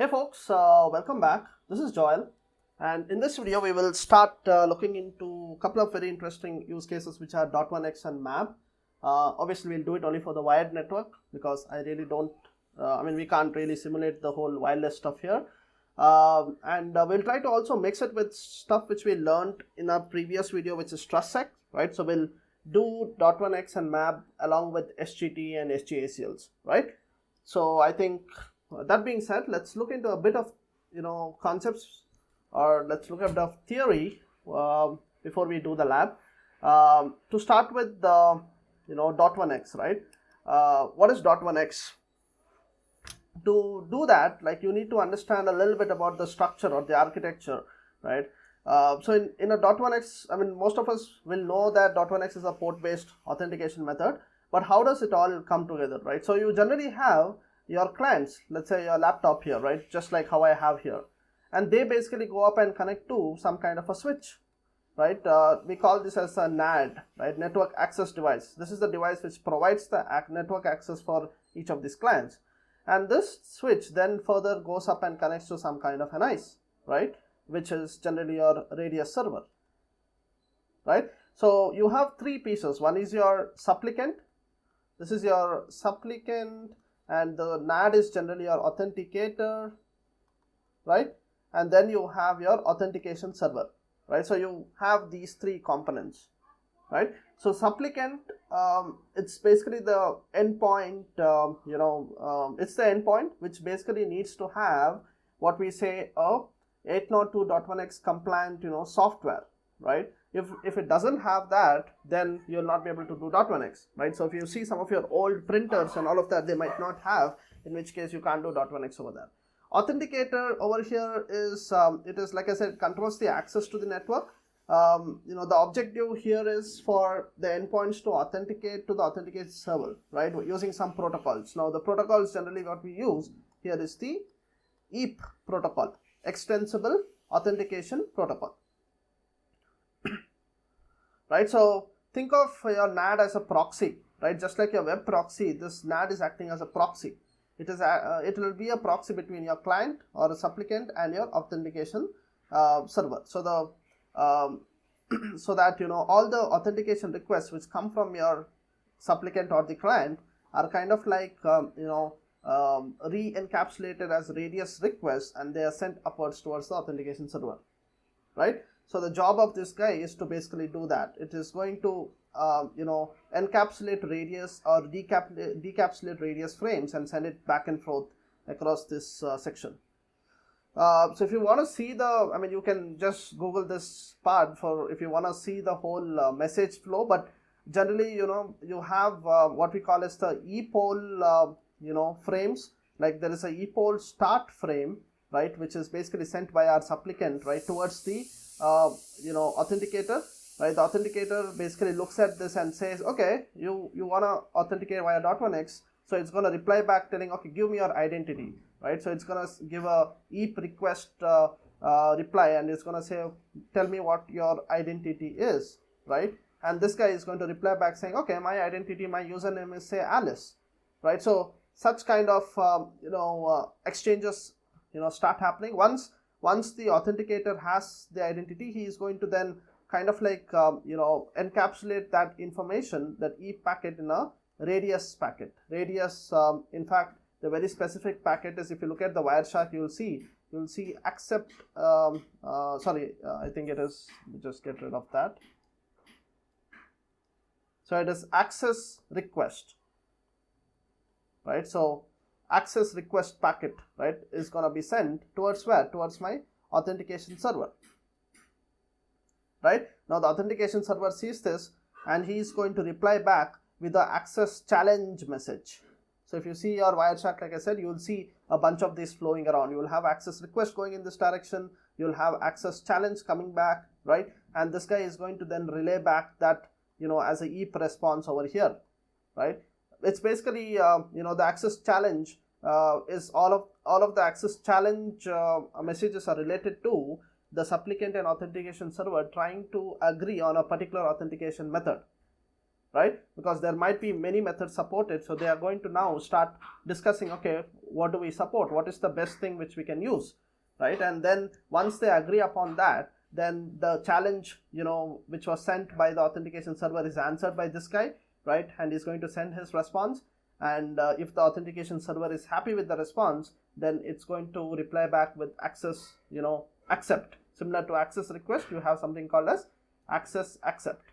Hey folks, welcome back. This is Joel, and in this video we will start looking into a couple of very interesting use cases which are Dot1x and MAB. Obviously we'll do it only for the wired network because I really don't, we can't really simulate the whole wireless stuff here. We'll try to also mix it with stuff which we learned in our previous video, which is TrustSec, right? So we'll do Dot1x and MAB along with SGT and SGACLs, right? So I think that being said, let's look into a bit of concepts, or let's look at the theory before we do the lab. To start with the Dot1x, right? What is Dot1x? To do that, like, you need to understand a little bit about the structure or the architecture, right? So in a Dot1x, most of us will know that Dot1x is a port-based authentication method, but how does it all come together, right? So you generally have your clients, let's say your laptop here, right? Just like how I have here, and they basically go up and connect to some kind of a switch, right? We call this as a NAD, right? Network access device. This is the device which provides the network access for each of these clients, and this switch then further goes up and connects to some kind of an ISE, right? Which is generally your radius server, right? So you have three pieces. One is your supplicant. This is your supplicant, and the NAD is generally your authenticator, right? And then you have your authentication server, right? So you have these three components, right? So supplicant, it's basically the endpoint, it's the endpoint which basically needs to have what we say a 802.1x compliant, software, right? If it doesn't have that, then you'll not be able to do Dot1x, right? So if you see some of your old printers and all of that, they might not have, in which case you can't do Dot1x over there. Authenticator over here is, it is, like I said, controls the access to the network. The objective here is for the endpoints to authenticate to the authentication server, right? We're using some protocols. Now the protocols generally what we use here is the EAP protocol, Extensible Authentication Protocol. Right, so think of your NAD as a proxy, right? Just like your web proxy, this NAD is acting as a proxy. It will be a proxy between your client or a supplicant and your authentication server. So so that all the authentication requests which come from your supplicant or the client are kind of like re-encapsulated as radius requests, and they are sent upwards towards the authentication server, right? So the job of this guy is to basically do that. It is going to encapsulate radius or decapsulate radius frames and send it back and forth across this section. So if you want to see the, you can just Google this part for if you want to see the whole message flow. But generally, you have what we call as the ePOL, frames. Like there is a ePOL start frame, right, which is basically sent by our supplicant, right, towards the authenticator, right? The authenticator basically looks at this and says, okay, you want to authenticate via Dot1x, so it's going to reply back telling, okay, give me your identity, right? So it's going to give a EAP request reply, and it's going to say, tell me what your identity is, right? And this guy is going to reply back saying, okay, my identity, my username is, say, Alice, right? So such kind of exchanges start happening. Once the authenticator has the identity, he is going to then kind of like encapsulate that information, that EAP packet, in a radius packet. Radius, in fact, the very specific packet is, if you look at the Wireshark, you'll see accept. I think it is. Just get rid of that. So it is access request, right? So access request packet, right, is going to be sent towards where? Towards my authentication server, right? Now the authentication server sees this, and he is going to reply back with the access challenge message. So if you see your Wireshark, like I said, you will see a bunch of these flowing around. You will have access request going in this direction, you will have access challenge coming back, right? And this guy is going to then relay back that as a EAP response over here, right? It's basically the access challenge is all of the access challenge messages are related to the supplicant and authentication server trying to agree on a particular authentication method, right? Because there might be many methods supported, so they are going to now start discussing, okay, what do we support, what is the best thing which we can use, right? And then once they agree upon that, then the challenge, which was sent by the authentication server is answered by this guy, right? And he's going to send his response, and if the authentication server is happy with the response, then it's going to reply back with access, accept. Similar to access request, you have something called as access accept.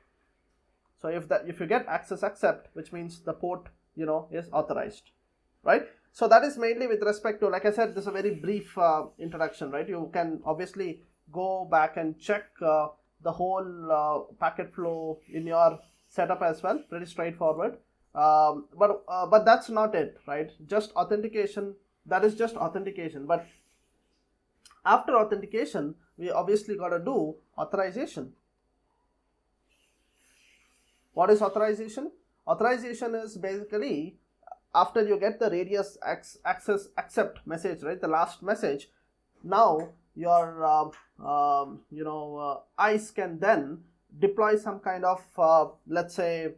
So if you get access accept, which means the port, is authorized, right? So that is mainly with respect to, like I said, this is a very brief introduction, right? You can obviously go back and check the whole packet flow in your setup as well, pretty straightforward. But that's not it, right? Just authentication, that is just authentication. But after authentication, we obviously got to do authorization. What is authorization? Authorization is basically after you get the radius access accept message, right? The last message. Now your ISE can then deploy some kind of let's say,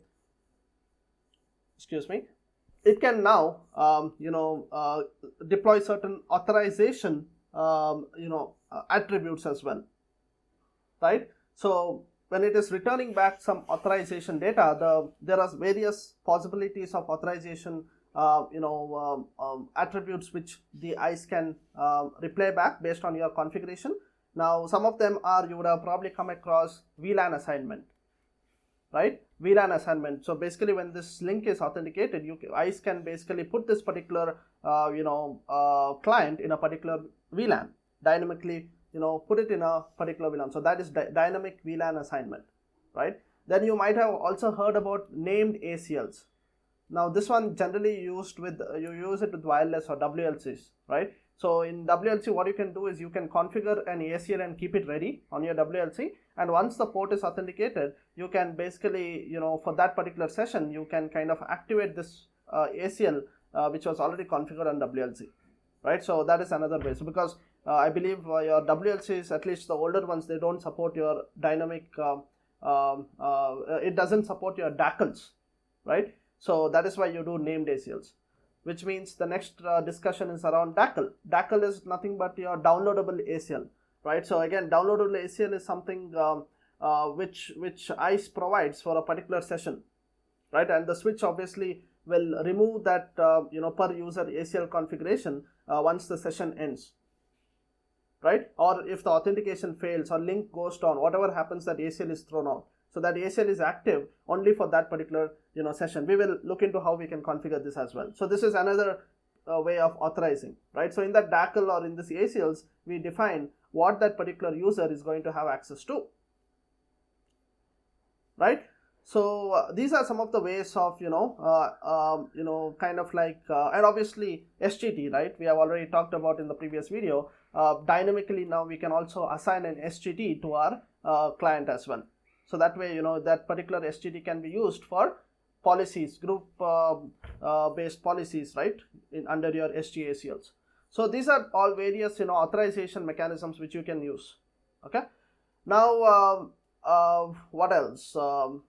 it can now deploy certain authorization attributes as well, right? So when it is returning back some authorization data, there are various possibilities of authorization attributes which the ISE can replay back based on your configuration. Now some of them are, you would have probably come across VLAN assignment, right? VLAN assignment. So basically when this link is authenticated, ISE can basically put this particular client in a particular VLAN, dynamically put it in a particular VLAN. So that is dynamic VLAN assignment, right? Then you might have also heard about named ACLs. Now this one generally used with, you use it with wireless or WLCs, right? So in WLC, what you can do is you can configure an ACL and keep it ready on your WLC, and once the port is authenticated, you can basically, for that particular session, you can kind of activate this ACL which was already configured on WLC, right? So that is another way. So because I believe your WLCs, at least the older ones, they don't support your dynamic, it doesn't support your DACLs, right? So that is why you do named ACLs, which means the next discussion is around DACL. DACL is nothing but your downloadable ACL, right? So again, downloadable ACL is something which ISE provides for a particular session, right? And the switch obviously will remove that per user ACL configuration once the session ends, right? Or if the authentication fails or link goes down, whatever happens, that ACL is thrown out. So that ACL is active only for that particular session. We will look into how we can configure this as well. So this is another way of authorizing, right? So in that DACL or in this ACLs, we define what that particular user is going to have access to, right? So these are some of the ways of kind of like and obviously SGT, right? We have already talked about in the previous video. Dynamically now we can also assign an SGT to our client as well. So that way, that particular SGT can be used for policies, group based policies, right, under your SGACLs. So these are all various authorization mechanisms which you can use. Okay. Now what else? Okay,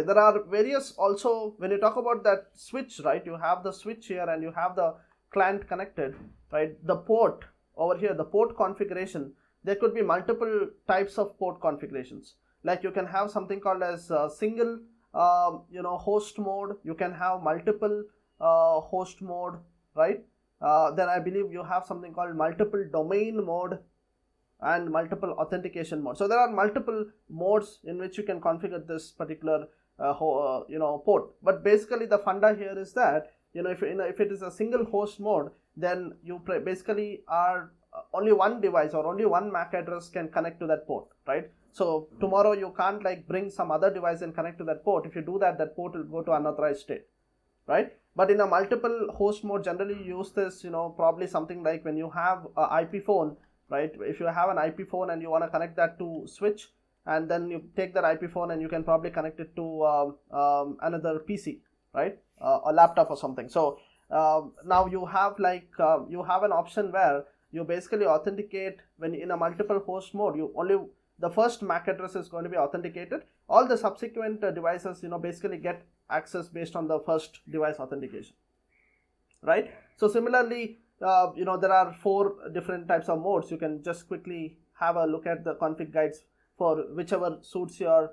there are various also, when you talk about that switch, right, you have the switch here and you have the client connected, right? The port over here, the port configuration, there could be multiple types of port configurations. Like you can have something called as single host mode. You can have multiple host mode, right? Then I believe you have something called multiple domain mode and multiple authentication mode. So there are multiple modes in which you can configure this particular port. But basically the funda here is that if it is a single host mode, then you basically are only one device or only one MAC address can connect to that port, right? So tomorrow you can't like bring some other device and connect to that port. If you do that, that port will go to unauthorized state, right? But in a multiple host mode, generally you use this, probably something like when you have an IP phone, right? If you have an IP phone and you want to connect that to switch, and then you take that IP phone and you can probably connect it to another PC, right? A laptop or something. So now you have like you have an option where you basically authenticate when in a multiple host mode. You only the first MAC address is going to be authenticated. All the subsequent devices, basically get access based on the first device authentication, right? So similarly, there are 4 different types of modes. You can just quickly have a look at the config guides for whichever suits your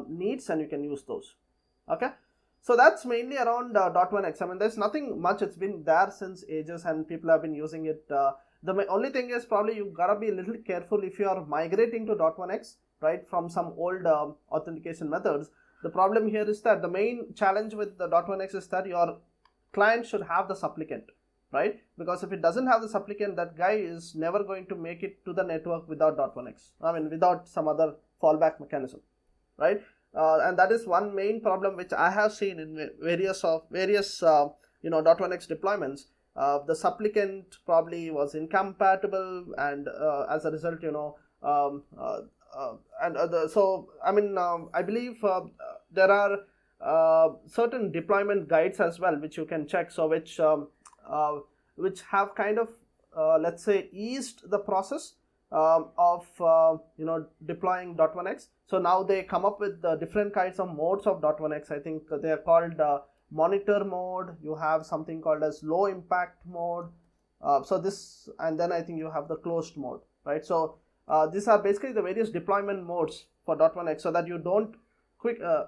needs, and you can use those. Okay, so that's mainly around Dot1x. I mean, there's nothing much. It's been there since ages, and people have been using it. The only thing is probably you gotta be a little careful if you are migrating to Dot1x, right, from some old authentication methods. The problem here is that the main challenge with the Dot1x is that your client should have the supplicant, right? Because if it doesn't have the supplicant, that guy is never going to make it to the network without Dot1x. I mean, without some other fallback mechanism, right? And that is one main problem which I have seen in various Dot1x deployments. The supplicant probably was incompatible, and as a result, so I mean, I believe there are certain deployment guides as well which you can check. So which have kind of let's say eased the process of deploying Dot1x. So now they come up with different kinds of modes of Dot1x. I think they are called monitor mode. You have something called as low impact mode. So this, and then I think you have the closed mode, right? So these are basically the various deployment modes for Dot1x, so that you don't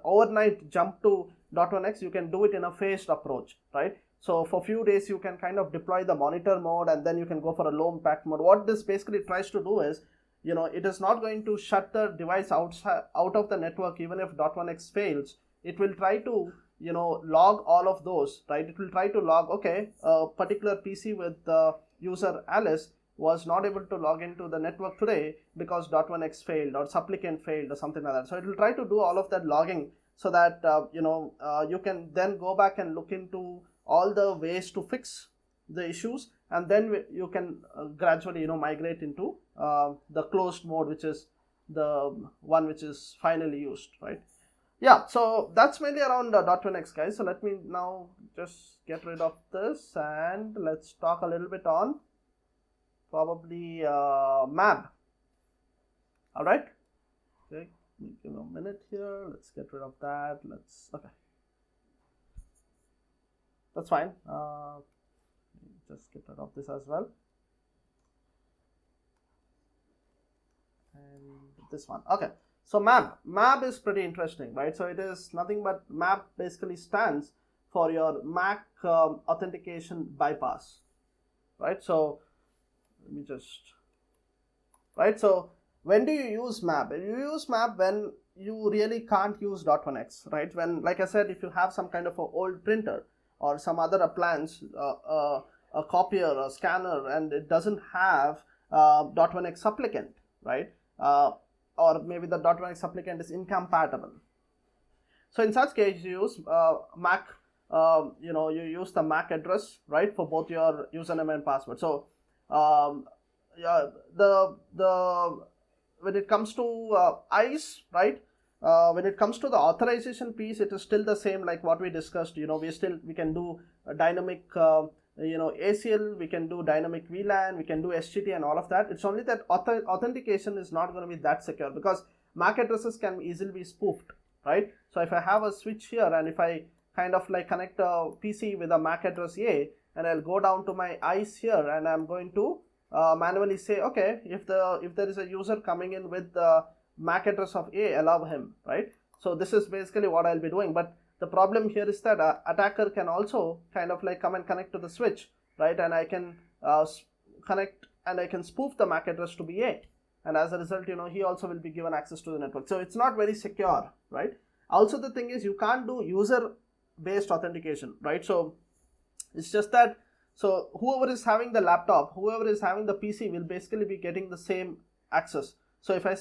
overnight jump to Dot1x. You can do it in a phased approach, right? So for few days you can kind of deploy the monitor mode, and then you can go for a low impact mode. What this basically tries to do is, it is not going to shut the device out of the network even if Dot1x fails. It will try to log all of those, right? It will try to log, okay, a particular PC with user Alice was not able to log into the network today because Dot1x failed or supplicant failed or something like that. So it will try to do all of that logging, so that you can then go back and look into all the ways to fix the issues, and then you can gradually migrate into the closed mode, which is the one which is finally used, right? Yeah, so that's mainly around Dot1x, guys. So let me now just get rid of this, and let's talk a little bit on probably MAB. All right, okay, give me a minute here. Let's get rid of that. Okay, that's fine. Just get rid of this as well, and this one. Okay, so MAB is pretty interesting, right? So it is nothing but MAB basically stands for your MAC authentication bypass, right? So let me just, right? So when do you use MAB? You use MAB when you really can't use Dot1x, right? When, like I said, if you have some kind of an old printer or some other appliance, a copier, a scanner, and it doesn't have Dot1x supplicant, right? Or maybe the Dot1x supplicant is incompatible. So in such case, you use MAC. You use the MAC address, right, for both your username and password. So yeah, when it comes to ISE, right? When it comes to the authorization piece, it is still the same like what we discussed. We can do a dynamic ACL, we can do dynamic VLAN, we can do SGT and all of that. It's only that authentication is not going to be that secure, because MAC addresses can easily be spoofed, right? So if I have a switch here, and if I kind of like connect a PC with a MAC address A, and I'll go down to my ISE here, and I'm going to manually say, okay, if there is a user coming in with the MAC address of A, allow him, right? So this is basically what I'll be doing. But the problem here is that attacker can also kind of like come and connect to the switch, right? And I can connect, and I can spoof the MAC address to be A, and as a result, he also will be given access to the network. So it's not very secure, right? Also, the thing is, you can't do user based authentication, right? So it's just that, so whoever is having the laptop, whoever is having the PC will basically be getting the same access. So if I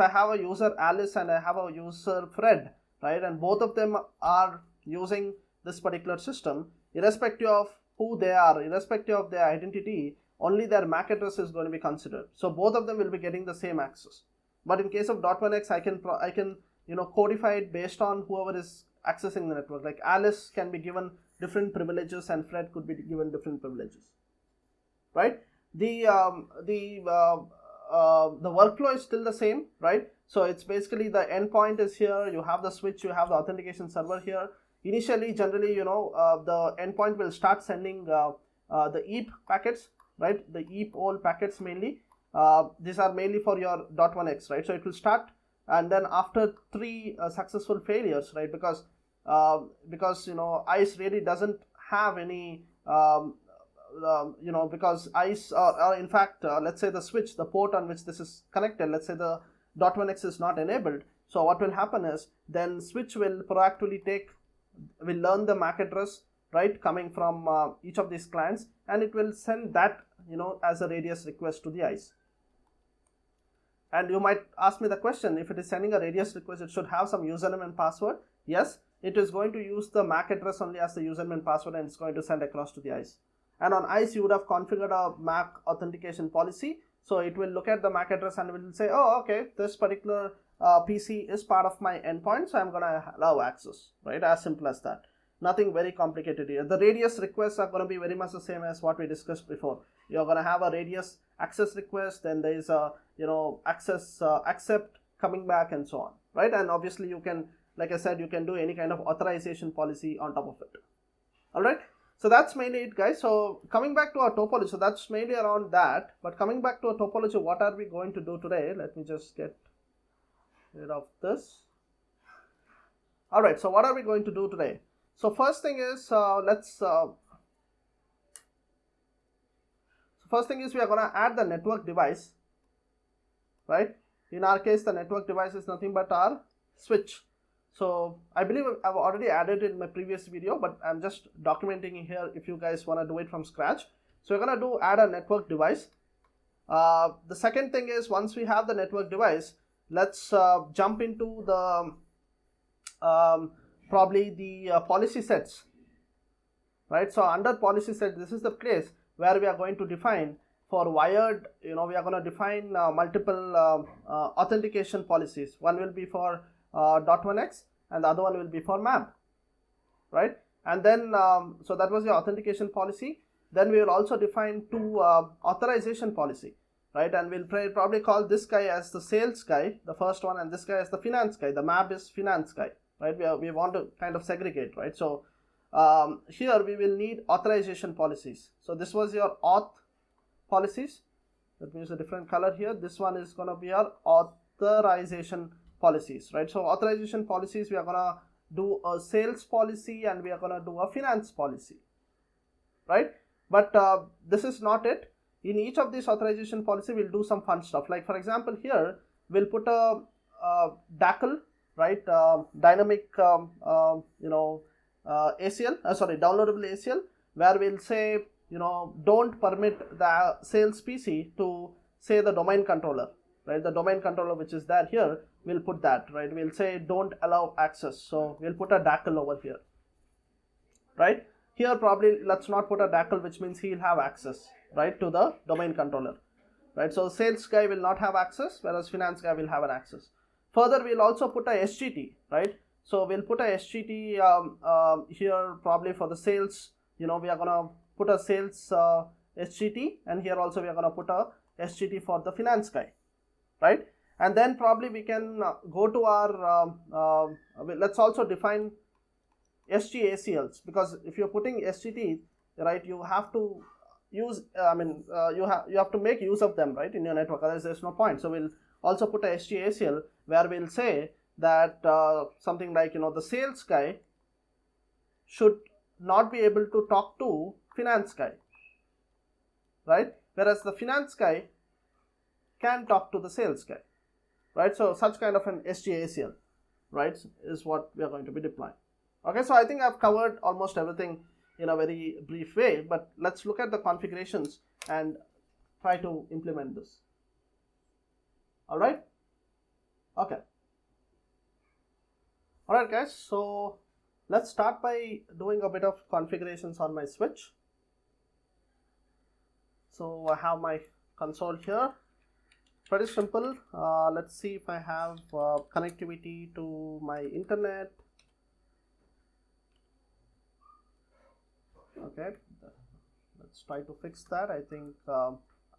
have a user Alice and I have a user Fred, right, and both of them are using this particular system, irrespective of who they are, irrespective of their identity, only their MAC address is going to be considered. So both of them will be getting the same access. But in case of Dot1x, I can codify it based on whoever is accessing the network. Like Alice can be given different privileges, and Fred could be given different privileges, right? the workflow is still the same, right? So it's basically the endpoint is here, you have the switch, you have the authentication server here. Initially, generally, the endpoint will start sending the EAP packets, right? The EAP all packets mainly. These are mainly for your .1x, right? So it will start, and then after 3 successful failures, right? Because ISE really doesn't have any because ISE or in fact let's say the switch, the port on which this is connected, let's say the .1x is not enabled. So what will happen is then switch will proactively will learn the MAC address, right, coming from each of these clients, and it will send that as a radius request to the ISE. And you might ask me the question, if it is sending a radius request, it should have some username and password. Yes, it is going to use the MAC address only as the username and password, and it's going to send across to the ISE. And on ISE, you would have configured a MAC authentication policy. So it will look at the MAC address and will say, oh, okay, this particular PC is part of my endpoint, so I'm going to allow access, right? As simple as that. Nothing very complicated here. The radius requests are going to be very much the same as what we discussed before. You're going to have a radius access request, then there is a access accept coming back and so on, right? And obviously you can, like I said, you can do any kind of authorization policy on top of it. All right. So that's mainly it, guys. So coming back to our topology, so that's mainly around that. But coming back to our topology, what are we going to do today? Let me just get rid of this. All right. So what are we going to do today? So first thing is first thing is we are going to add the network device, right? In our case, the network device is nothing but our switch. So I believe I've already added it in my previous video, but I'm just documenting here if you guys want to do it from scratch. So we're going to add a network device. The second thing is, once we have the network device, let's jump into the probably the policy sets, right? So under policy set, this is the place where we are going to define for wired, we are going to define multiple authentication policies. One will be for .1x and the other one will be for MAB, right? And then so that was the authentication policy. Then we will also define 2 authorization policy, right? And we'll probably call this guy as the sales guy, the first one, and this guy as the finance guy. The MAB is finance guy, right? We want to kind of segregate, right? So here we will need authorization policies. So this was your auth policies. Let me use a different color here. This one is going to be our authorization policies, right? So authorization policies, we are going to do a sales policy and we are going to do a finance policy, right? But this is not it. In each of these authorization policy, we'll do some fun stuff. Like for example, here we'll put a DACL, right? Dynamic, ACL, downloadable ACL, where we'll say, don't permit the sales PC to say the domain controller, right? The domain controller which is there here, we'll put that, right? We'll say don't allow access. So we'll put a DACL over here, right? Here probably let's not put a DACL, which means he'll have access, right, to the domain controller, right? So sales guy will not have access, whereas finance guy will have an access. Further, we'll also put a SGT, right? So we'll put a SGT here probably for the sales. We are gonna put a sales SGT, and here also we are gonna put a SGT for the finance guy, right? And then probably we can go to our let's also define SGACLs, because if you're putting SGT, right, you have to use you have to make use of them, right, in your network, otherwise there's no point. So we'll also put a SGACL where we'll say that something like the sales guy should not be able to talk to finance guy, right, whereas the finance guy can talk to the sales guy, right? So such kind of an SGACL, right, is what we are going to be deploying. Okay, so I think I've covered almost everything in a very brief way, but let's look at the configurations and try to implement this. All right. Okay. All right, guys. So let's start by doing a bit of configurations on my switch. So I have my console here. Pretty simple. Let's see if I have connectivity to my internet. Okay, let's try to fix that. I think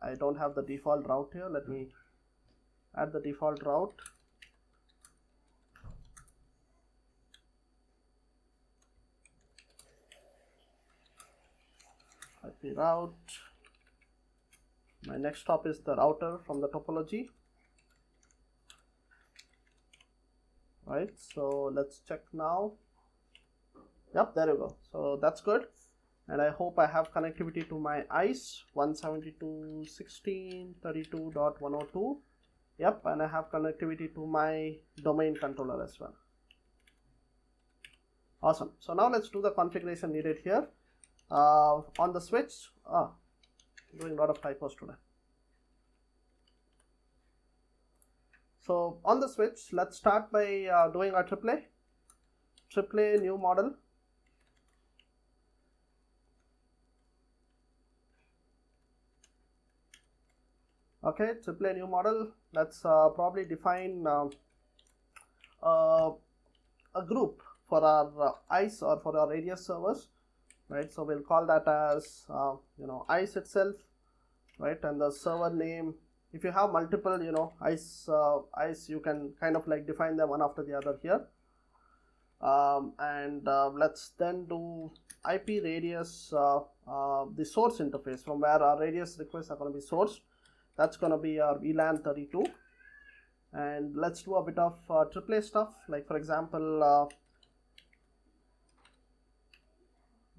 I don't have the default route here. Let me add the default route. IP route. My next stop is the router from the topology. Right, so let's check now. Yep, there you go. So that's good. And I hope I have connectivity to my ISE 172.16.32.102. Yep, and I have connectivity to my domain controller as well. Awesome. So now let's do the configuration needed here. On the switch, doing a lot of typos today. So on the switch, let's start by doing our AAA new model. Okay, AAA new model. Let's probably define a group for our ISE or for our radius servers, right? So we'll call that as ISE itself, right? And the server name. If you have multiple, ISE, you can kind of like define them one after the other here. Let's then do IP radius, the source interface from where our radius requests are going to be sourced. That's going to be our VLAN 32. And let's do a bit of AAA stuff, like for example,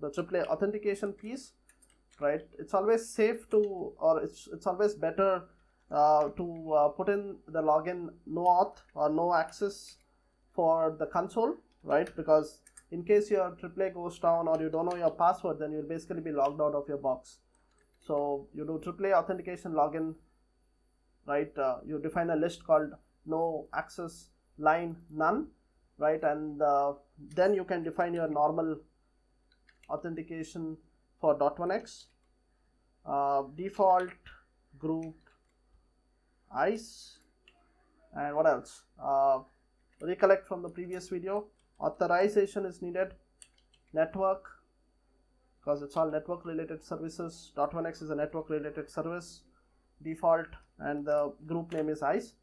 the AAA authentication piece, right? It's always safe to, or it's always better to put in the login no auth or no access for the console, right? Because in case your AAA goes down or you don't know your password, then you'll basically be logged out of your box. So you do AAA authentication login, right? You define a list called no access line none, right? And then you can define your normal authentication for Dot1x, default group ISE, and what else? Recollect from the previous video, authorization is needed, network, because it's all network related services. Dot1x is a network related service, default, and the group name is ISE.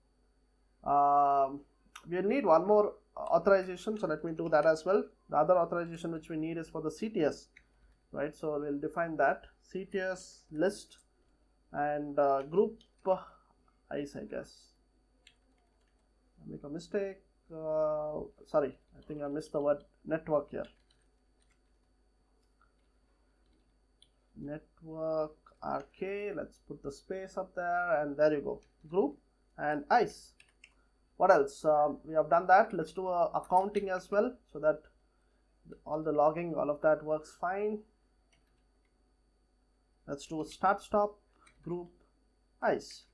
We'll need one more authorization, so let me do that as well. The other authorization which we need is for the CTS, right? So we'll define that CTS list and group ISE, I guess. I make a mistake. Sorry, I think I missed the word network here. Network RK, let's put the space up there, and there you go. Group and ISE. What else? We have done that. Let's do accounting as well, so that all the logging, all of that works fine. Let's do a start stop group ISE.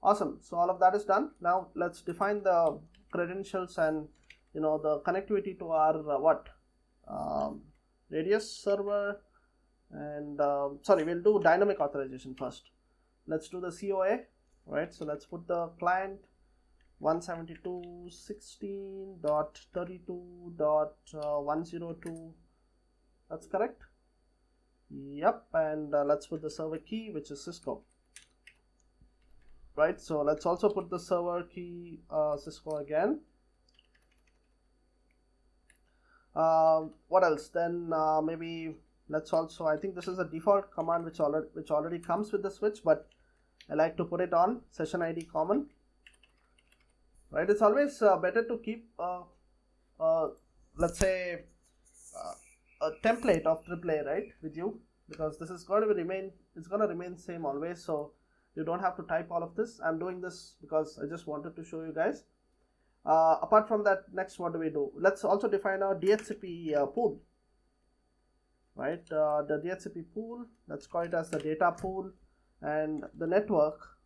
Awesome. So all of that is done. Now let's define the credentials and the connectivity to our radius server. And sorry, we'll do dynamic authorization first. Let's do the COA, right? So let's put the client 172.16.32.102. That's correct. Yep. And let's put the server key, which is Cisco, right? So let's also put the server key Cisco again. What else? Then maybe let's also, I think this is a default command which already comes with the switch, but I like to put it on session ID common, right? It's always better to keep let's say a template of AAA, right, with you, because this is going to remain same always, so you don't have to type all of this. I'm doing this because I just wanted to show you guys. Apart from that, next what do we do? Let's also define our DHCP pool, right? The DHCP pool, let's call it as the data pool, and the network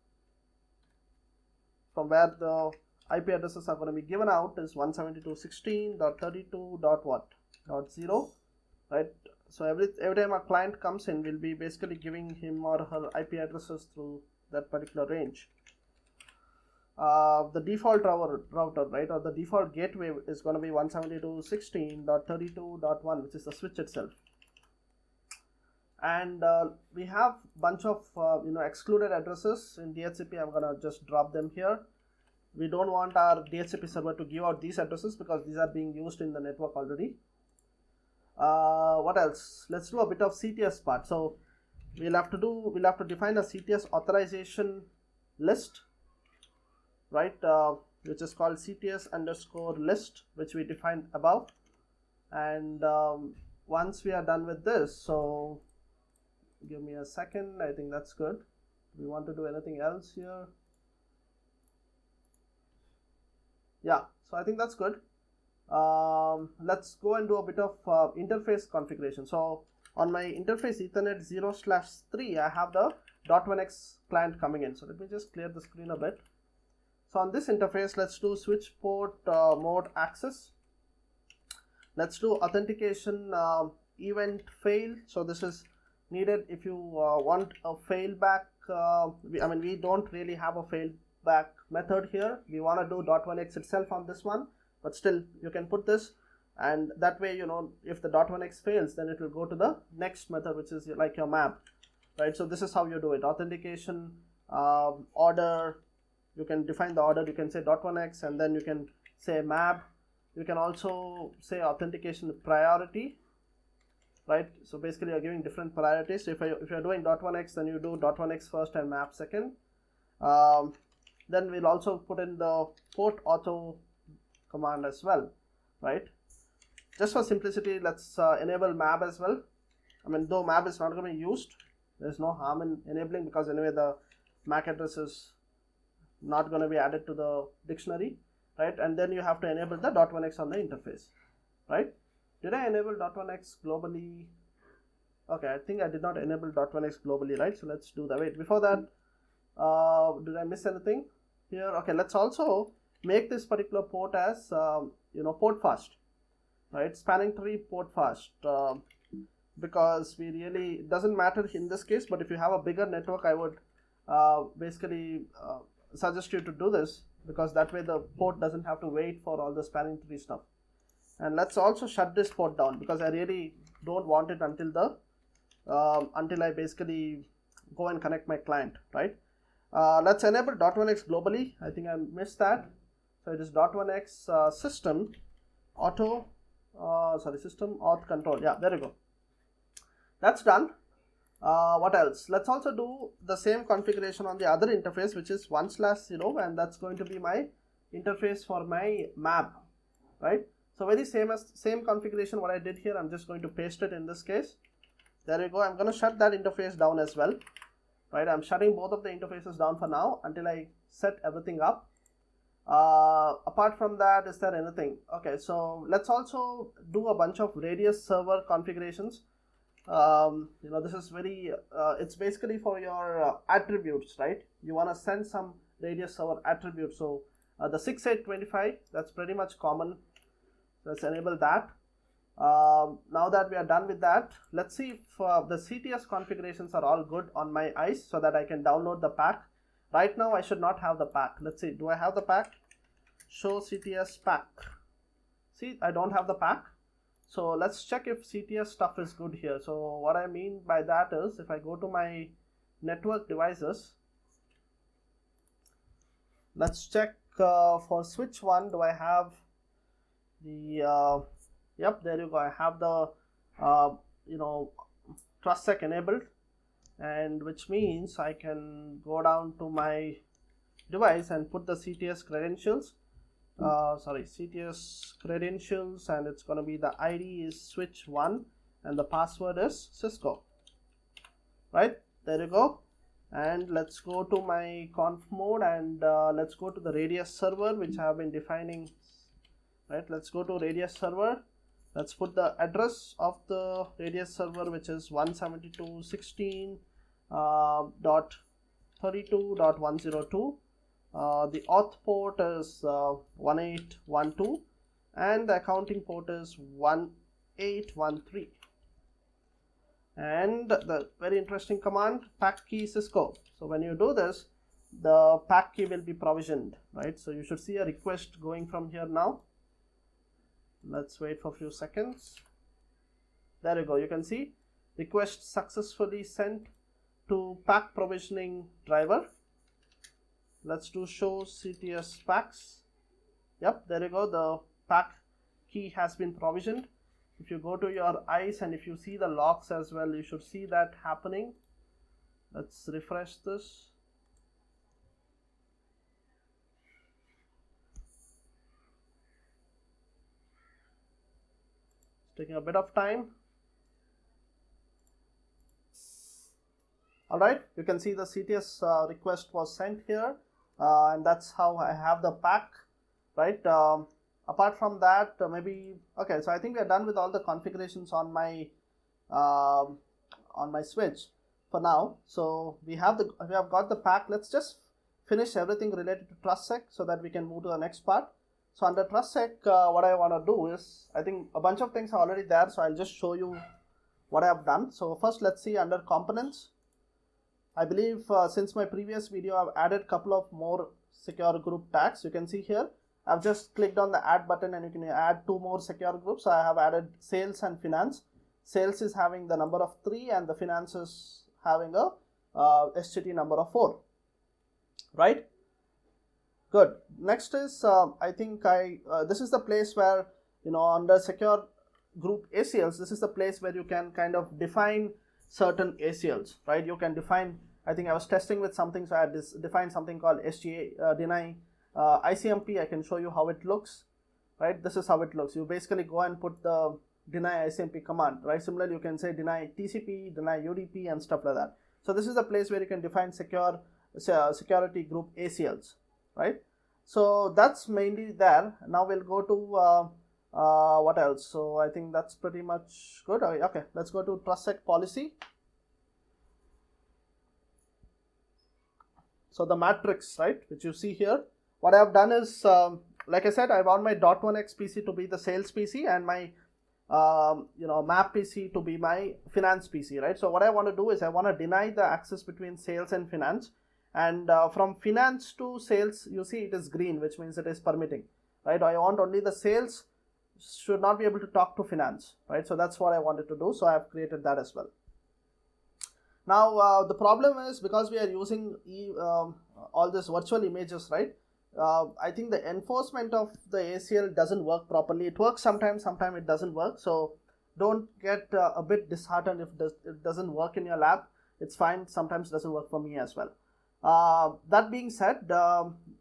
from where the IP addresses are going to be given out is 172.16.32.0, right? So every time a client comes in, we'll be basically giving him or her IP addresses through that particular range. The default router, right, or the default gateway is going to be 172.16.32.1, which is the switch itself. and we have bunch of excluded addresses in DHCP. I'm gonna just drop them here. We don't want our DHCP server to give out these addresses because these are being used in the network already. What else? Let's do a bit of CTS part. So we'll have to define a CTS authorization list, right? Which is called CTS underscore list, which we defined above. And once we are done with this, so give me a second. I think that's good. Do we want to do anything else here? Yeah, so I think that's good. Let's go and do a bit of interface configuration. So on my interface Ethernet 0/3, I have the Dot1x client coming in. So let me just clear the screen a bit. So on this interface, let's do switch port mode access. Let's do authentication event fail. So this is needed if you want a failback. We don't really have a failback method here. We want to do Dot1x itself on this one, but still you can put this, and that way, if the Dot1x fails, then it will go to the next method, which is like your MAB, right? So this is how you do it. Authentication order, you can define the order. You can say Dot1x, and then you can say MAB. You can also say authentication priority, right? So basically you're giving different priorities. So if you're doing Dot1x, then you do Dot1x first and MAB second. Then we'll also put in the port auto command as well, right? Just for simplicity, let's enable MAB as well. Though MAB is not going to be used, there's no harm in enabling, because anyway the MAC address is not going to be added to the dictionary, right? And then you have to enable the Dot1x on the interface, right? Did I enable Dot1x globally? Okay, I think I did not enable Dot1x globally, right? So let's do that. Wait, before that, did I miss anything here? Okay, let's also make this particular port as port fast, right? Spanning tree port fast, because it doesn't matter in this case, but if you have a bigger network, I would basically suggest you to do this, because that way the port doesn't have to wait for all the spanning tree stuff. And let's also shut this port down, because I really don't want it until I basically go and connect my client, right? Let's enable Dot1x globally. I think I missed that. So it is Dot1x system auth control. Yeah, there you go. That's done. What else? Let's also do the same configuration on the other interface, which is 1/0, and that's going to be my interface for my MAB, right? So very same configuration what I did here. I'm just going to paste it in this case. There you go. I'm going to shut that interface down as well, right? I'm shutting both of the interfaces down for now until I set everything up. Apart from that, is there anything? Okay, so let's also do a bunch of radius server configurations. This is very it's basically for your attributes, right? You want to send some radius server attributes. So the 6825, that's pretty much common. Let's enable that. Now that we are done with that, let's see if the CTS configurations are all good on my ISE, so that I can download the pack. Right now I should not have the pack. Let's see, do I have the pack? Show CTS pack. See, I don't have the pack. So let's check if CTS stuff is good here. So what I mean by that is, if I go to my network devices, let's check for switch 1, do I have the yep, there you go. I have the TrustSec enabled, and which means I can go down to my device and put the CTS credentials. CTS credentials, and it's going to be the ID is switch 1 and the password is Cisco, right? There you go. And let's go to my conf mode, and let's go to the radius server, which I have been defining, right? Let's go to radius server. Let's put the address of the radius server, which is 172.16.32.102. The auth port is 1812, and the accounting port is 1813. And the very interesting command, pack key Cisco. So when you do this, the pack key will be provisioned, right? So you should see a request going from here now. Let's wait for a few seconds. There you go. You can see request successfully sent to pack provisioning driver. Let's do show CTS packs. Yep, there you go, the pack key has been provisioned. If you go to your ISE and if you see the logs as well, you should see that happening. Let's refresh this. It's taking a bit of time. Alright, you can see the CTS request was sent here, and that's how I have the pack, right? Apart from that, maybe, okay, so I think we are done with all the configurations on my switch for now. So we have got the pack. Let's just finish everything related to TrustSec so that we can move to the next part. So under TrustSec, what I want to do is, I think a bunch of things are already there, so I'll just show you what I have done. So first, let's see under components. I believe since my previous video, I've added a couple of more secure group tags. You can see here, I've just clicked on the add button and you can add 2 more secure groups. So I have added sales and finance. Sales is having the number of 3 and the finance is having a SGT number of 4, right? Good. Next is, I think this is the place where, under secure group ACLs, this is the place where you can kind of define certain ACLs, right? You can define, I think I was testing with something, so I had defined something called deny ICMP. I can show you how it looks, right? This is how it looks. You basically go and put the deny ICMP command, right? Similarly, you can say deny TCP, deny UDP and stuff like that. So this is the place where you can define security group ACLs, right? So that's mainly there. Now we'll go to what else? So I think that's pretty much good. Okay, let's go to TrustSec policy. So the matrix, right, which you see here, what I have done is, like I said, I want my Dot1x PC to be the sales PC and my MAB PC to be my finance PC, right? So what I want to do is I want to deny the access between sales and finance, and from finance to sales, you see it is green, which means it is permitting, right? I want only the sales should not be able to talk to finance, right? So that's what I wanted to do. So I have created that as well. Now the problem is, because we are using all these virtual images, right? I think the enforcement of the ACL doesn't work properly. It works sometimes it doesn't work. So don't get a bit disheartened if it doesn't work in your lab. It's fine. Sometimes it doesn't work for me as well. That being said,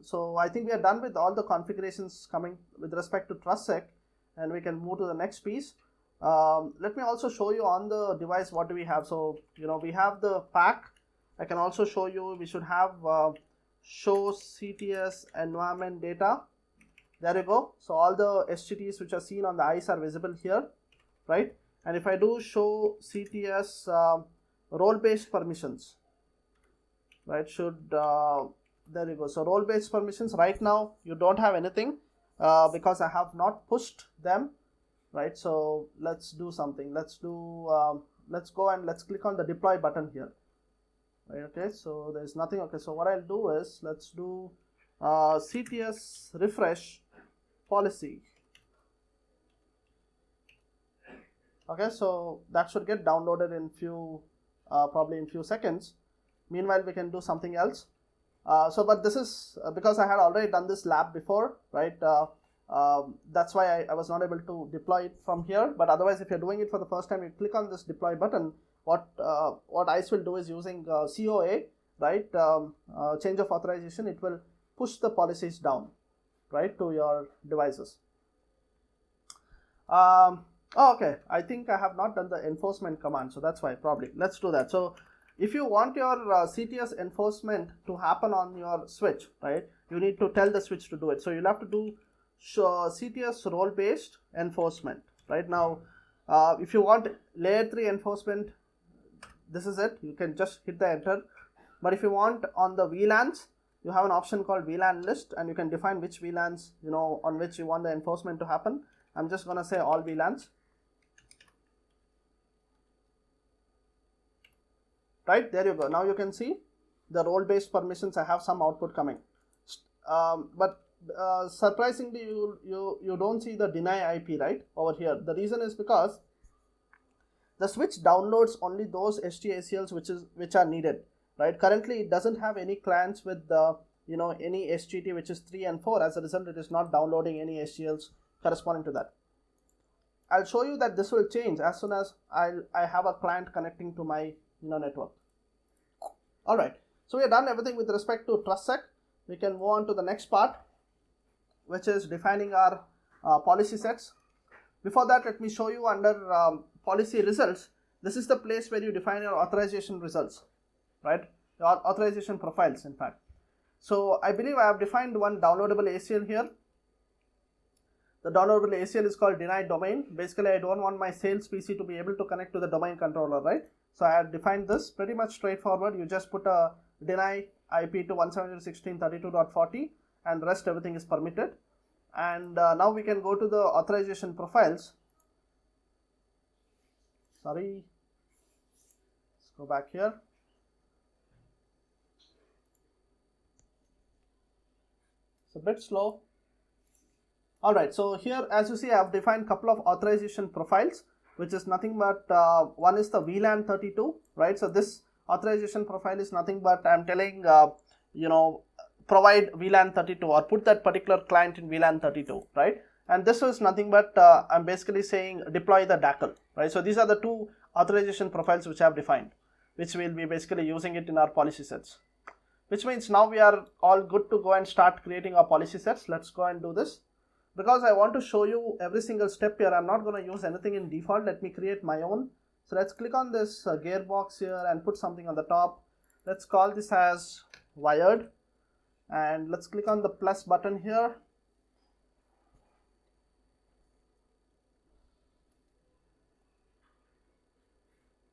so I think we are done with all the configurations coming with respect to TrustSec, and we can move to the next piece. Let me also show you on the device what do we have. So we have the pack. I can also show you, we should have show CTS environment data. There you go. So all the SGTs which are seen on the ISE are visible here, right? And if I do show CTS role-based permissions, right, there you go. So role-based permissions, right now you don't have anything because I have not pushed them, right? So let's do something. Let's go and let's click on the deploy button here. Right, okay, so there's nothing. Okay, so what I'll do is, let's do CTS refresh policy. Okay, so that should get downloaded in probably in few seconds. Meanwhile, we can do something else. But this is because I had already done this lab before, right? That's why I was not able to deploy it from here. But otherwise, if you're doing it for the first time, you click on this deploy button. What ICE will do is, using COA, right, change of authorization, it will push the policies down, right, to your devices. Okay, I think I have not done the enforcement command, so that's why probably. Let's do that. So if you want your CTS enforcement to happen on your switch, right, you need to tell the switch to do it. So you'll have to do CTS role-based enforcement, right? Now, if you want layer 3 enforcement, this is it. You can just hit the enter. But if you want on the VLANs, you have an option called VLAN list, and you can define which VLANs, on which you want the enforcement to happen. I'm just going to say all VLANs. Right, there you go. Now you can see the role-based permissions. I have some output coming. But surprisingly, you don't see the deny IP, right, over here. The reason is because the switch downloads only those SGACLs which are needed, right? Currently, it doesn't have any clients with the any SGT which is 3 and 4. As a result, it is not downloading any SGLs corresponding to that. I'll show you that this will change as soon as I have a client connecting to my network. All right, so we have done everything with respect to TrustSec. We can move on to the next part, which is defining our policy sets. Before that, let me show you under policy results. This is the place where you define your authorization results, right? Your authorization profiles, in fact. So I believe I have defined one downloadable ACL here. The downloadable ACL is called denied domain. Basically, I don't want my sales PC to be able to connect to the domain controller, right? So I have defined this pretty much straightforward. You just put a deny IP to 172.168.32.40 and rest everything is permitted. And now we can go to the authorization profiles. Sorry, let's go back here. It's a bit slow. All right, so here, as you see, I have defined a couple of authorization profiles, which is nothing but one is the VLAN 32, right? So this authorization profile is nothing but I'm telling provide VLAN 32 or put that particular client in VLAN 32, right? And this is nothing but I'm basically saying deploy the DACL, right? So these are the two authorization profiles which I have defined, which we'll be basically using it in our policy sets, which means now we are all good to go and start creating our policy sets. Let's go and do this. Because I want to show you every single step here, I'm not going to use anything in default. Let me create my own. So let's click on this gearbox here and put something on the top. Let's call this as wired. And let's click on the plus button here.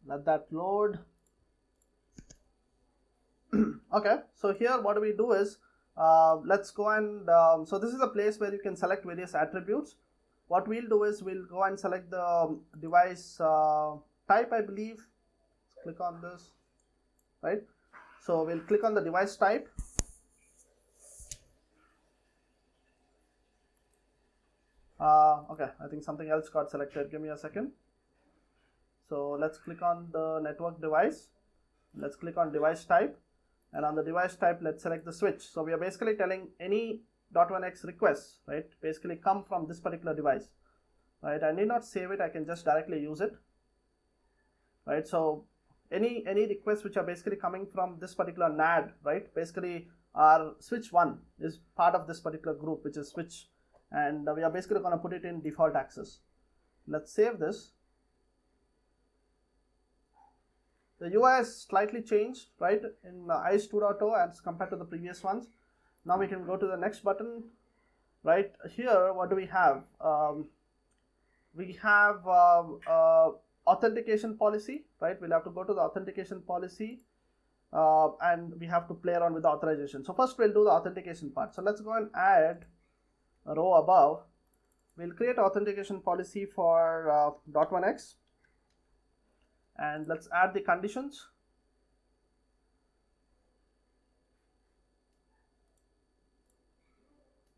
Let that load. Okay, so here what we do is, let's go and, so this is a place where you can select various attributes. What we'll do is we'll go and select the device type, I believe. Let's click on this, right? So we'll click on the device type. Okay, I think something else got selected. Give me a second. So let's click on the network device. Let's click on device type. And on the device type, let's select the switch. So we are basically telling any Dot1x requests, right, basically come from this particular device, right? I need not save it. I can just directly use it, right? So any requests which are basically coming from this particular NAD, right, basically our switch 1 is part of this particular group, which is switch, and we are basically going to put it in default access. Let's save this. The UI has slightly changed, right, in ISE 2.0 as compared to the previous ones. Now we can go to the next button, right? Here, what do we have? We have authentication policy, right? We'll have to go to the authentication policy and we have to play around with the authorization. So first we'll do the authentication part. So let's go and add a row above. We'll create authentication policy for Dot1x. And let's add the conditions.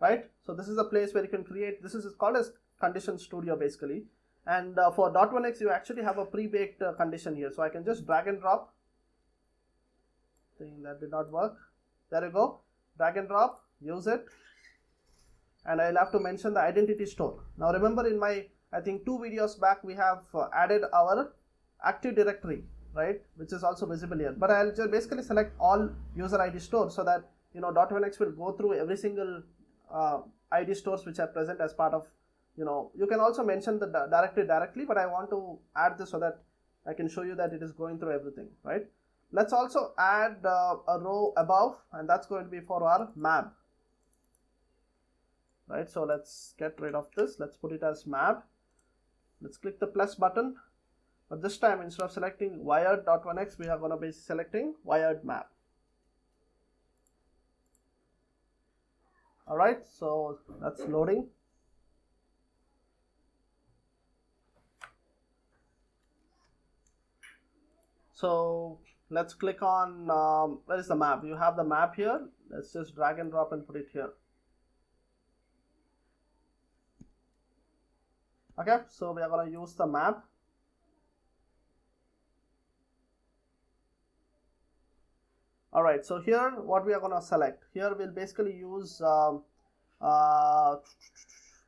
Right, so this is a place where you can create, this is called as condition studio basically. And for Dot1x, you actually have a pre-baked condition here. So I can just drag and drop. I think that did not work. There you go, drag and drop, use it. And I'll have to mention the identity store. Now remember, in my, I think 2 videos back, we have added our Active Directory, right, which is also visible here. But I'll just basically select all user ID stores so that Dot1x will go through every single ID stores which are present as part of, you can also mention the directory directly, but I want to add this so that I can show you that it is going through everything, right? Let's also add a row above, and that's going to be for our MAB, right? So let's get rid of this. Let's put it as MAB. Let's click the plus button. But this time, instead of selecting wired Dot1x, we are going to be selecting wired MAB. All right, so that's loading. So let's click on, where is the map? You have the map here. Let's just drag and drop and put it here. Okay, so we are going to use the map. All right, so here what we are going to select, here we'll basically use, do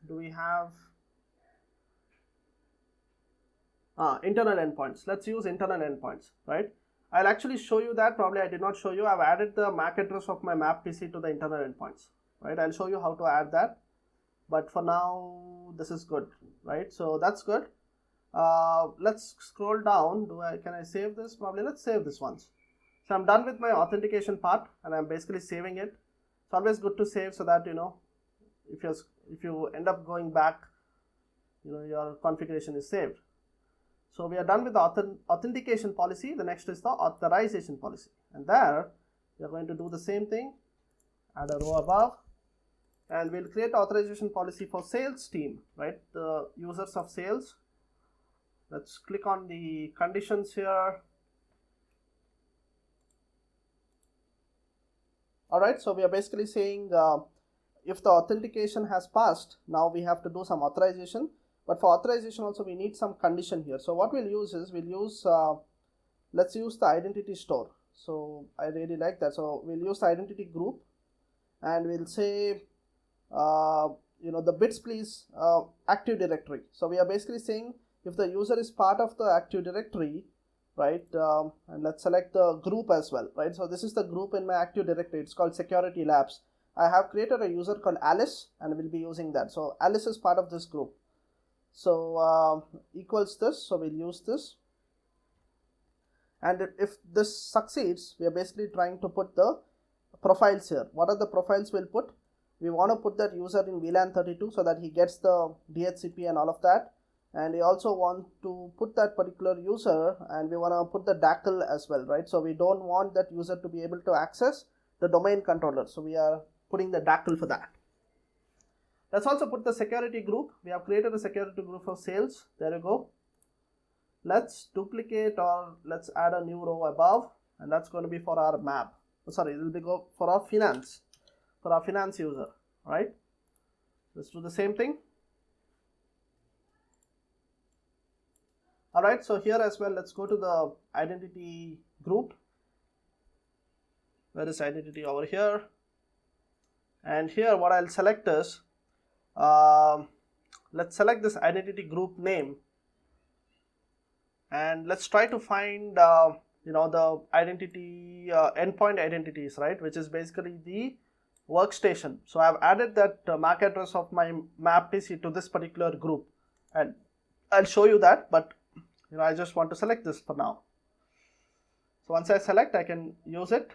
we have internal endpoints? Let's use internal endpoints, right? I'll actually show you that, probably I did not show you. I've added the MAC address of my MAP PC to the internal endpoints, right? I'll show you how to add that, but for now this is good, right? So that's good. Let's scroll down. Can I save this? Probably let's save this once. So I'm done with my authentication part and I'm basically saving it. It's always good to save so that, you know, if you end up going back, you know, your configuration is saved. So we are done with the authentication policy. The next is the authorization policy, and there we are going to do the same thing, add a row above, and we'll create authorization policy for sales team, right? The users of sales. Let's click on the conditions here. All right, so we are basically saying if the authentication has passed, now we have to do some authorization. But for authorization also we need some condition here. So what we'll use is, let's use the identity store. So I really like that. So we'll use the identity group and we'll say, you know, the bits please active directory. So we are basically saying if the user is part of the active directory, right, and let's select the group as well, right? So this is the group in my active directory. It's called Security Labs. I have created a user called Alice and we'll be using that. So Alice is part of this group. So equals this, so we'll use this, and if this succeeds, we are basically trying to put the profiles here. What are the profiles we'll put? We want to put that user in VLAN 32 so that he gets the DHCP and all of that, and we also want to put that particular user, and we want to put the DACL as well, right? So we don't want that user to be able to access the domain controller, so we are putting the DACL for that. Let's also put the security group. We have created a security group for sales. There you go. Let's duplicate, or let's add a new row above, and that's going to be for our MAB. Sorry, it will be go for our finance user, right? Let's do the same thing. All right, so here as well, let's go to the identity group. Where is identity? Over here. And here what I'll select is, let's select this identity group name, and let's try to find you know, the identity endpoint identities, right, which is basically the workstation. So I've added that MAC address of my MAP PC to this particular group, and I'll show you that, but you know, I just want to select this for now. So once I select, I can use it.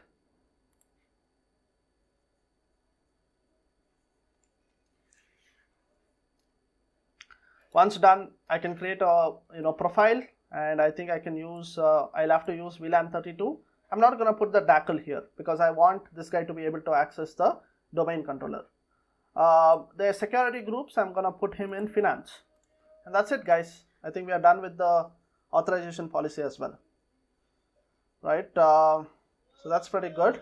Once done, I can create a, you know, profile, and I think I can use, I'll have to use VLAN 32. I'm not going to put the DACL here because I want this guy to be able to access the domain controller. The security groups, I'm going to put him in finance. And that's it, guys. I think we are done with the authorization policy as well, right? So that's pretty good.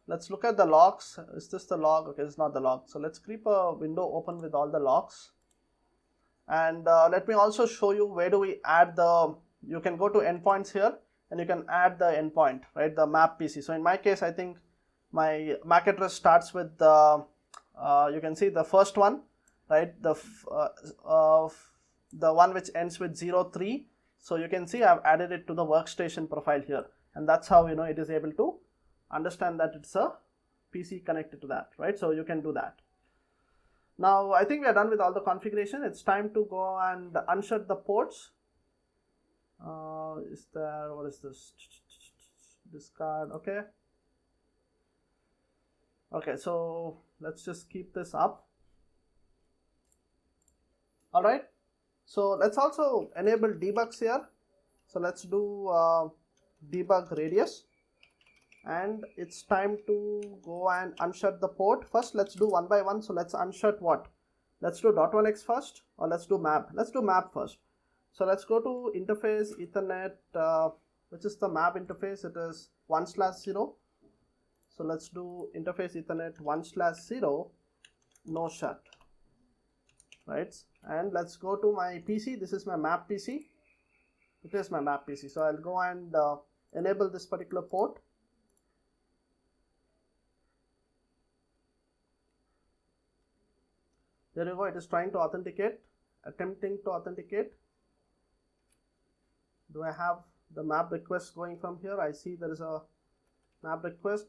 Let's look at the logs. Is this the log? Okay, it's not the log. So let's keep a window open with all the logs. And let me also show you where do we add the, you can go to endpoints here and you can add the endpoint, right, the MAP PC. So in my case, I think my MAC address starts with the, you can see the first one, right, the one which ends with 03. So you can see I've added it to the workstation profile here, and that's how, you know, it is able to understand that it's a PC connected to that, right? So you can do that. Now I think we are done with all the configuration. It's time to go and unshut the ports. Is there, what is this? Discard, okay. Okay, so let's just keep this up. All right, so let's also enable debugs here. So let's do debug radius. And it's time to go and unshut the port. First, let's do one by one. So let's unshut what? Let's do Dot1x first, or let's do MAB. Let's do MAB first. So let's go to interface Ethernet, which is the MAB interface. It is 1/0. So let's do interface Ethernet 1/0, no shut, right? And let's go to my PC. This is my MAP PC. It is my MAP PC. So I'll go and enable this particular port. There you go, it is trying to authenticate, attempting to authenticate. Do I have the MAB request going from here? I see there is a MAB request.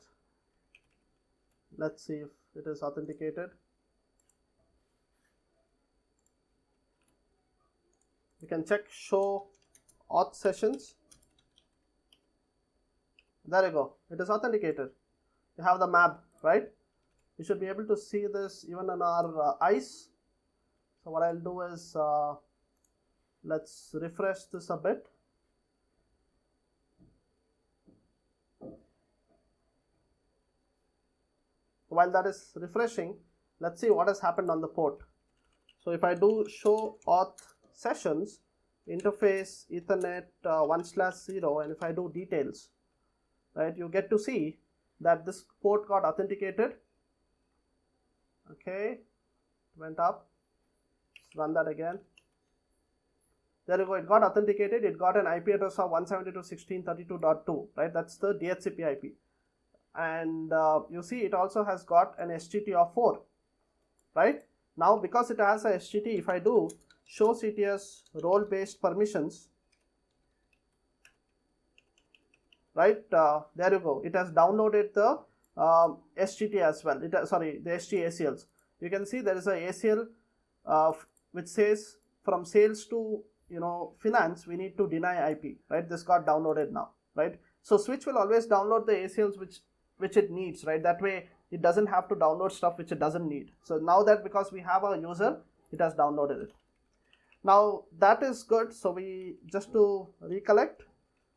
Let's see if it is authenticated. You can check show auth sessions. There you go, it is authenticated. You have the MAB, right? You should be able to see this even on our ISE. So what I'll do is let's refresh this a bit. While that is refreshing, let's see what has happened on the port. So if I do show auth sessions, interface Ethernet 1/0, and if I do details, right, you get to see that this port got authenticated. Okay, went up. Let's run that again. There you go, it got authenticated. It got an IP address of 172.16.32.2, right? That's the DHCP IP. And you see it also has got an SGT of 4, right? Now because it has a SGT, if I do show CTS role based permissions, right, there you go, it has downloaded the SGT as well. The SGACLs. You can see there is a ACL which says from sales to finance we need to deny IP, right? This got downloaded now, right? So switch will always download the ACLs which it needs, right? That way it doesn't have to download stuff which it doesn't need. So now that because we have a user, it has downloaded it. Now that is good. So we just to recollect,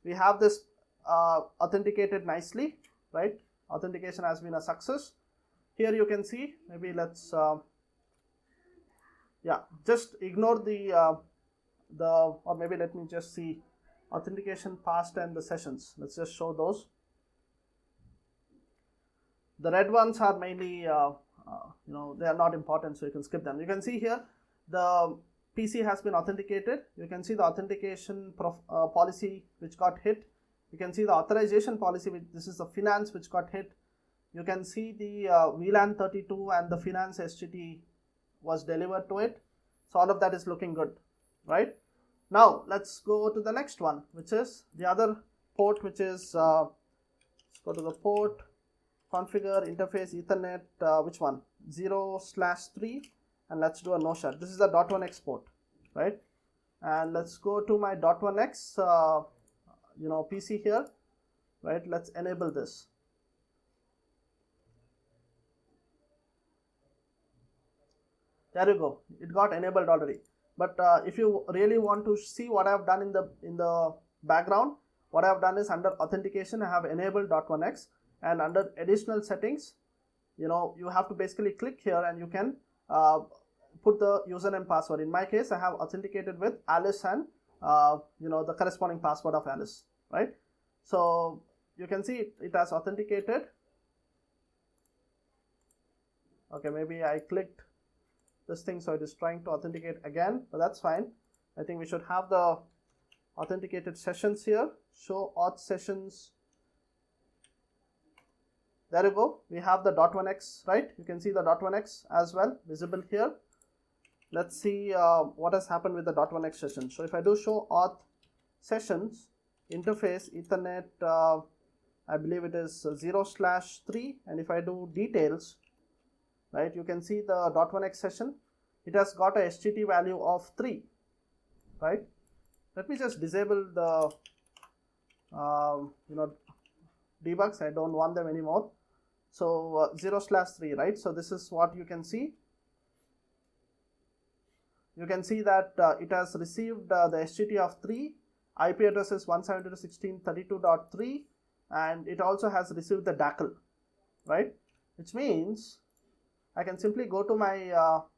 we have this authenticated nicely, right? Authentication has been a success. Here you can see, maybe let's just ignore or maybe let me just see authentication passed and the sessions. Let's just show those. The red ones are mainly they are not important, so you can skip them. You can see here the PC has been authenticated. You can see the authentication policy which got hit. You can see the authorization policy, this is the finance which got hit. You can see the VLAN 32 and the finance SGT was delivered to it. So all of that is looking good, right? Now let's go to the next one, which is the other port, which is let's go to the port, configure interface Ethernet, which one? 0/3, and let's do a no shut. This is the Dot1x port, right? And let's go to my Dot1x PC here, right? Let's enable this. There you go, it got enabled already. But if you really want to see what I have done in the background, what I have done is under authentication I have enabled Dot1x, and under additional settings, you have to basically click here and you can put the username password. In my case, I have authenticated with Alice and the corresponding password of Alice, right? So you can see it has authenticated. Okay, maybe I clicked this thing, so it is trying to authenticate again, but that's fine. I think we should have the authenticated sessions here. Show auth sessions. There you go, we have the Dot1x, right? You can see the Dot1x as well visible here. Let's see what has happened with the Dot1x session. So if I do show auth sessions, interface Ethernet, I believe it is 0/3, and if I do details, right, you can see the Dot1x session, it has got a SGT value of 3, right? Let me just disable the debugs. I don't want them anymore. So 0/3, right? So this is what you can see. You can see that it has received the SGT of 3, IP address is 172.16.32.3, and it also has received the DACL, right? Which means I can simply go to my,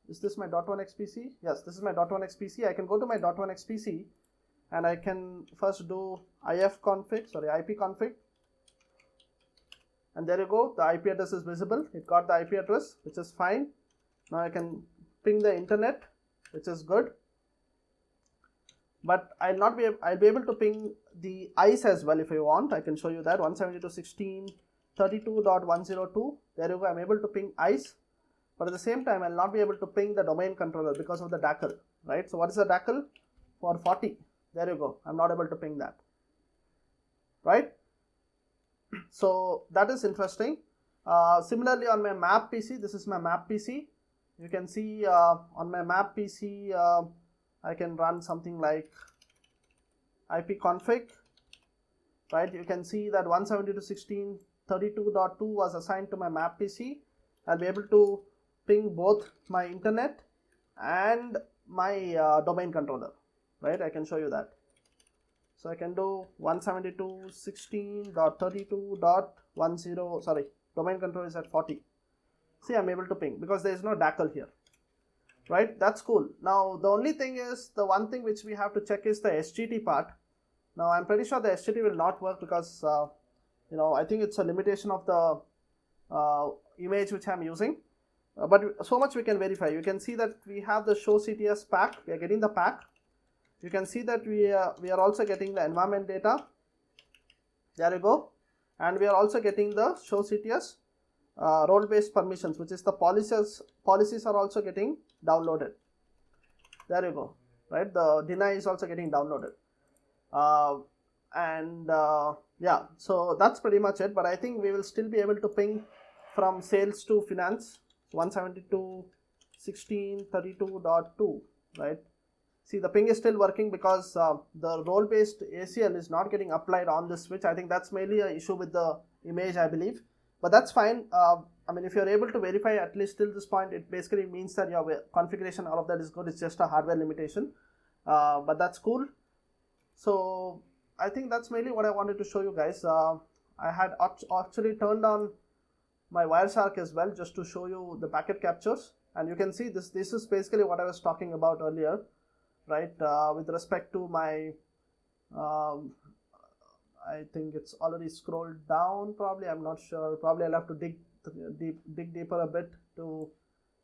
is this my Dot1x PC? Yes, this is my Dot1x PC. I can go to my Dot1x PC and I can first do IP config. And there you go, the IP address is visible. It got the IP address, which is fine. Now I can ping the internet, which is good. But I'll be able to ping the ISE as well if I want. I can show you that 172.16.32.102. There you go, I'm able to ping ISE. but at the same time I'll not be able to ping the domain controller because of the DACL, right? So what is the DACL? For 40, there you go, I'm not able to ping that, right? So that is interesting. Similarly on my MAB PC, this is my MAB PC. You can see on my MAB PC, I can run something like ipconfig, right? You can see that 172.16.32.2 was assigned to my MAB PC. I'll be able to ping both my internet and my domain controller, right? I can show you that. So I can do 172.16.32.10, sorry, domain controller is at 40. See, I'm able to ping because there is no DACL here, right? That's cool. Now the only thing is, the one thing which we have to check is the SGT part. Now I'm pretty sure the SGT will not work because you know, I think it's a limitation of the image which I'm using, but so much we can verify. You can see that we have the show CTS pack, we are getting the pack. You can see that we are also getting the environment data, there you go, and we are also getting the show CTS role-based permissions, which is the policies are also getting downloaded, there you go, right? The deny is also getting downloaded, yeah, so that's pretty much it. But I think we will still be able to ping from sales to finance 172.16.32.2, right? See, the ping is still working because the role-based ACL is not getting applied on this switch. I think that's mainly an issue with the image, I believe, but that's fine. I mean, if you're able to verify at least till this point, it basically means that your configuration, all of that is good. It's just a hardware limitation, but that's cool. So I think that's mainly what I wanted to show you guys. I had actually turned on my Wireshark as well, just to show you the packet captures, and you can see this is basically what I was talking about earlier, right? With respect to my I think it's already scrolled down, probably, I'm not sure, probably I'll have to dig deeper a bit to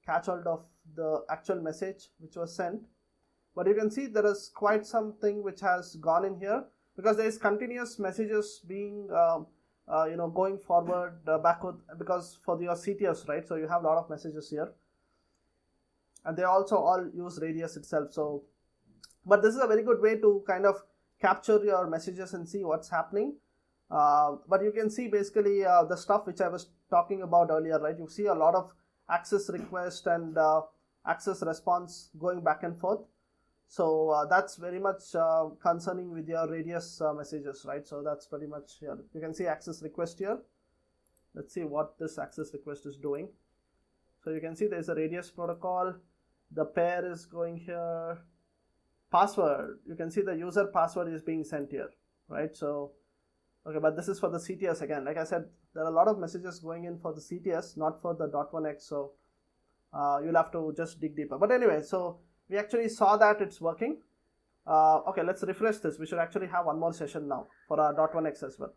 catch hold of the actual message which was sent. But you can see there is quite something which has gone in here, because there is continuous messages being you know, going forward, backward, because for your CTS, right? So you have a lot of messages here, and they also all use radius itself. So, but this is a very good way to kind of capture your messages and see what's happening. But you can see basically the stuff which I was talking about earlier, right? You see a lot of access request and access response going back and forth. So that's very much concerning with your radius messages, right? So that's pretty much here. You can see access request here. Let's see what this access request is doing. So you can see there's a radius protocol. The pair is going here. Password, you can see the user password is being sent here, right? So, okay, but this is for the CTS again. Like I said, there are a lot of messages going in for the CTS, not for the Dot1x. So you'll have to just dig deeper. But anyway, so we actually saw that it's working. Okay, let's refresh this. We should actually have one more session now for our Dot1x as well.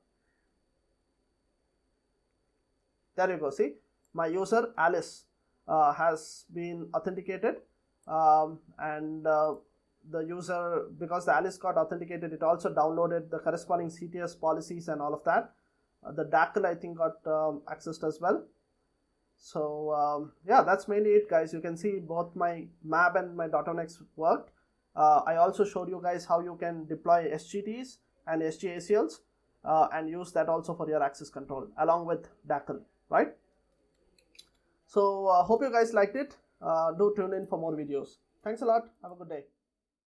There you go. See, my user Alice has been authenticated, and the user, because the Alice got authenticated, it also downloaded the corresponding CTS policies and all of that. The DACL, I think, got accessed as well. So yeah, that's mainly it, guys. You can see both my MAB and my Dot1x worked. I also showed you guys how you can deploy SGTs and SGACLs and use that also for your access control along with DACL, right? So hope you guys liked it. Do tune in for more videos. Thanks a lot. Have a good day.